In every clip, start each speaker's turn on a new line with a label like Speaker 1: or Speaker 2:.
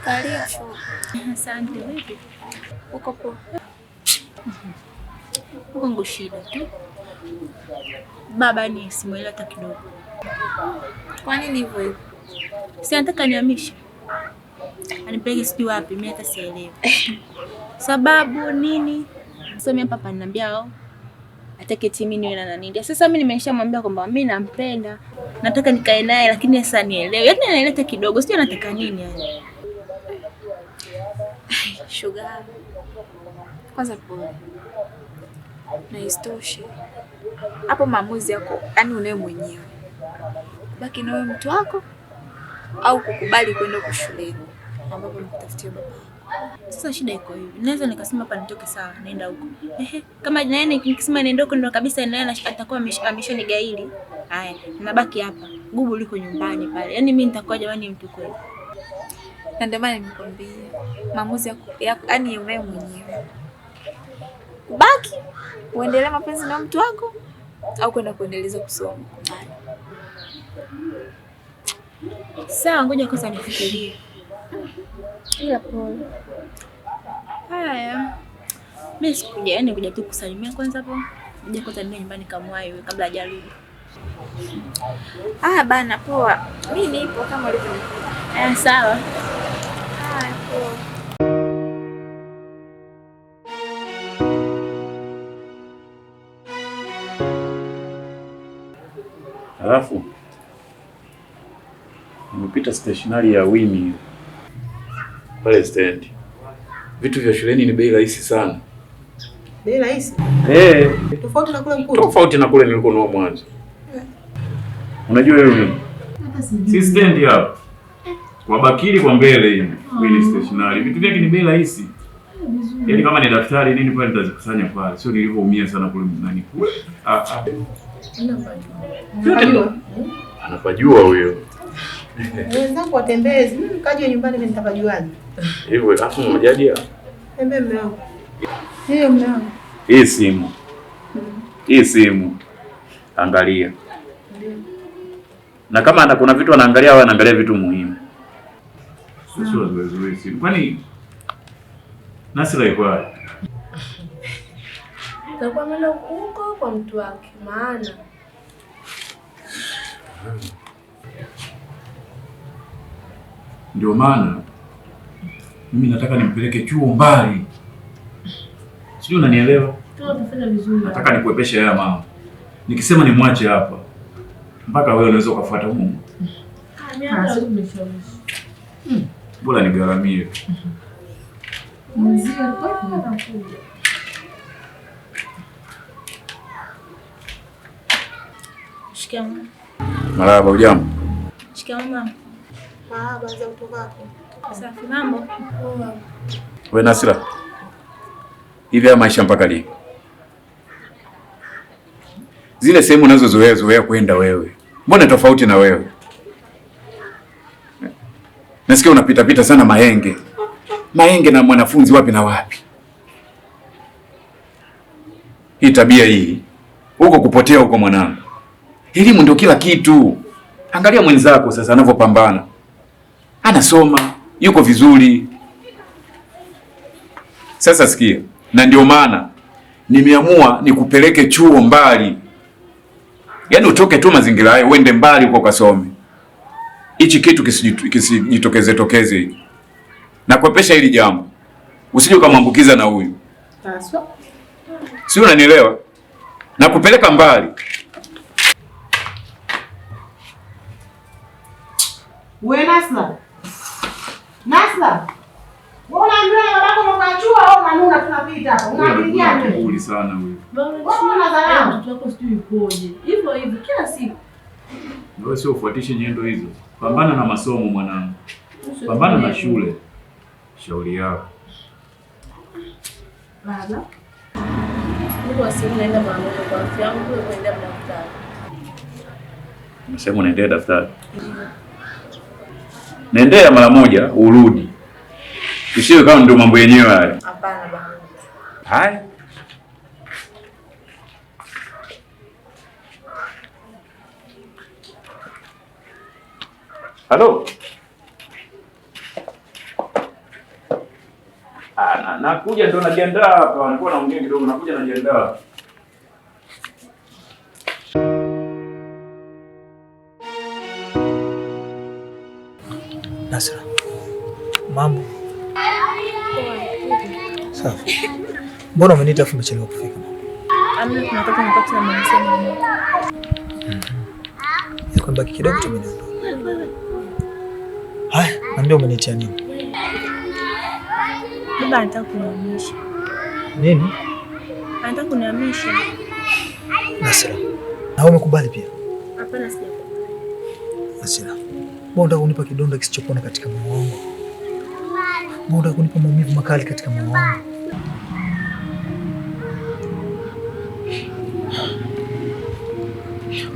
Speaker 1: Karibu shoga.
Speaker 2: Asante. Vipi?
Speaker 1: Uko poa?
Speaker 2: Uko shida tu. Baba ni simuelewa hata kidogo.
Speaker 1: Kwa nini hivyo hivyo?
Speaker 2: Si anataka nihamishe. Anipeleke sijui wapi, mimi hata sielewi. Sababu nini? Sasa mimi hapa ananiambia atake timi niwe na nani. Sasa mimi nimeshamwambia kwamba mimi nampenda. Nataka nikae naye lakini sasa nielewe. Yaani anaeleta kidogo, sijui anataka nini yani.
Speaker 1: Shoga. Kwanza pole. Na istoshe. Hapo maamuzi yako, yani unawe mwenyewe. Baki na wewe mtu wako au kukubali kwenda kwa shuleni ambapo nikutafutia baba.
Speaker 2: Sasa shida iko hivi. Naweza nikasema hapa nitoke sawa, naenda huko. Kama naye nikisema naenda huko ndo kabisa naye atakuwa ameshanigaili. Haya, nabaki hapa. Gubu liko nyumbani pale. Yaani mimi nitakuwa jamani mtu kweli.
Speaker 1: Na ndio maana nimekwambia maamuzi yako yani unawe mwenyewe. Kubaki uendelee mapenzi na mtu wako au kwenda kuendeleza kusoma.
Speaker 2: Sawa, ngoja kwanza nifikirie.
Speaker 1: Ila pole.
Speaker 2: Haya. Mimi sikuja, yani kuja tu kusalimia kwanza hapo. Nje kwanza ndio nyumbani kamwai wewe kabla hajarudi.
Speaker 1: Bana poa. Mimi nipo kama ulivyoniambia.
Speaker 2: Sawa.
Speaker 1: Poa.
Speaker 3: Alafu nimepita stationery ya Wini pale stand. Vitu vya shuleni ni bei rahisi sana.
Speaker 4: Bei rahisi?
Speaker 3: Tofauti na kule mkuu. Tofauti na kule nilikonunua mwanzo. Unajua wewe nini? Si stand hapa. Kwa bakili kwa mbele hivi. Wini stationery. Vitu vyake ni bei rahisi. Yaani kama ni daftari nini pale nitazikusanya pale. Sio nilivyoumia sana kule nani kule. Anapajua huyo.
Speaker 4: Wenzangu watembezi, mimi kaje nyumbani mimi nitapajuaje?
Speaker 3: Hivyo hapo mmojaje?
Speaker 4: Tembe mume wangu. Hiyo mume wangu.
Speaker 3: Hii simu. Hii simu. Angalia. Na kama kuna vitu anaangalia au anaangalia vitu muhimu. Sio zoezi simu. Kwani Nasra iko wapi?
Speaker 5: Takuwa ameenda huko kwa mtu wake maana.
Speaker 3: Ndio maana mimi nataka nimpeleke chuo mbali. Sijui unanielewa?
Speaker 5: Tutafanya vizuri.
Speaker 3: Nataka nikuepeshe haya mama. Nikisema nimwache hapa mpaka wewe unaweza kufuata Mungu. Bora nigaramie.
Speaker 5: Mzee alikuwa anakuja.
Speaker 2: Shikamoo.
Speaker 3: Marahaba, hujambo?
Speaker 2: Shikamoo mama.
Speaker 4: Marahaba, za kutoka hapo.
Speaker 2: Safi, mambo?
Speaker 3: Wewe Nasra. Hivi ya maisha mpaka lini? Zile sehemu unazozoea kwenda wewe. Mbona tofauti na wewe? Nasikia unapita sana Mahenge. Mahenge na mwanafunzi wapi na wapi? Hii tabia hii. Huko kupotea huko mwanangu. Elimu ndio kila kitu. Angalia mwenzako sasa anavyopambana. Anasoma, yuko vizuri. Sasa sikia, na ndio maana nimeamua nikupeleke chuo mbali. Yaani utoke tu mazingira hayo uende mbali uko kasome. Hichi kitu kisijitokeze hiki. Na kuepesha hili jambo. Usije ukamwambukiza na huyu.
Speaker 4: Sawa.
Speaker 3: Si unanielewa? Na kupeleka mbali.
Speaker 4: Wewe Nasra. Nasra. Wewe unaambia babako mkachua au unanuna tunapita hapo. Unapigia wewe.
Speaker 3: Uli sana wewe.
Speaker 4: Wewe unadharau.
Speaker 5: Mtoto wako sijui ipoje. Hivyo kila siku.
Speaker 3: Wewe sio ufuatishe nyendo hizo. Pambana na masomo mwanangu. Pambana na shule. Shauri yako.
Speaker 5: Baba. Niko simu naenda mara moja kwa afya yangu kuenda daftari.
Speaker 3: Unasema unaendea daftari? Nendea mara moja urudi. Usiwe kama ndio mambo yenyewe haya.
Speaker 5: Hapana baba.
Speaker 3: Hai. Halo. Nakuja ndo najiandaa hapa. Nilikuwa naongea kidogo, nakuja najiandaa.
Speaker 6: Nasra, mambo safi? Mbona umeniita afu umechelewa kufika?
Speaker 2: Amna, tunataka nipate na msemo.
Speaker 6: Yako mbaki kidogo tu mimi. Haya, ndio umenitia nini?
Speaker 2: Baba anataka kunihamisha.
Speaker 6: Nini?
Speaker 2: Anataka kunihamisha.
Speaker 6: Nasra, na wewe umekubali pia?
Speaker 2: Hapana, sijakubali.
Speaker 6: Nasra, mbona unataka kunipa kidonda kisichopona katika moyo wangu? Mbona unataka kunipa maumivu makali katika moyo wangu?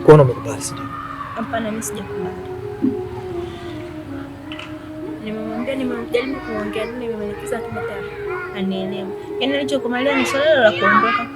Speaker 6: Kwa nini umekubali sasa?
Speaker 2: Hapana, mimi sijakubali. Nimemwambia, nimejaribu kuongea naye, nimemwelekeza tu anielewe. Yaani alichokumalia ni swala la kuondoka.